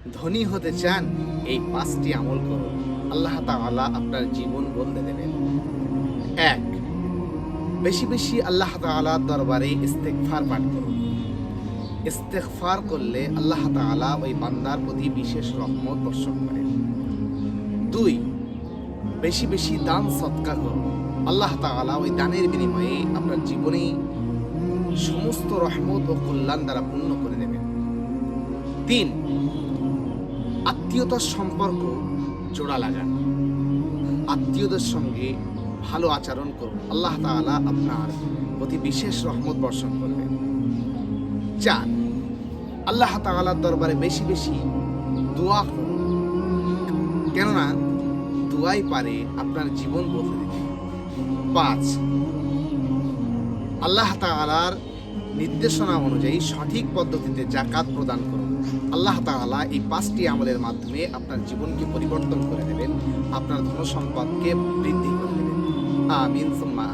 ধনী হতে চান, এই 5টি আমল করুন, আল্লাহ তাআলা আপনার জীবন বদলে দেবেন। 1, বেশি বেশি আল্লাহ তাআলার দরবারে ইস্তেগফার পাঠ করুন। ইস্তেগফার করলে আল্লাহ তাআলা ওই বান্দার প্রতি বিশেষ রহমত বর্ষণ করেন। 2, বেশি বেশি দান সদকা করুন। আল্লাহ তাআলা ওই দানের বিনিময়ে আপনার জীবনে সমস্ত রহমত ও কল্যাণ দ্বারা পূর্ণ করে দেবেন। 3, আত্মীয়তার সম্পর্ক জোড়া লাগান। আত্মীয়দের সঙ্গে ভালো আচরণ করুন, আল্লাহ তাআলা আপনার প্রতি বিশেষ রহমত বর্ষণ করবেন। 4, আল্লাহ তাআলার দরবারে বেশি বেশি দোয়া করুন, কেননা দোয়াই পারে আপনার জীবন বদলে দিতে। 5, আল্লাহ তাআলার নির্দেশনা অনুযায়ী সঠিক পদ্ধতিতে যাকাত প্রদান করুন। আল্লাহ তাআলা এই 5টি আমলের মাধ্যমে আপনার জীবনকে পরিবর্তন করে দেবেন, আপনার ধনসম্পদকে বৃদ্ধি করে দেবেন। আমিন সুম্মা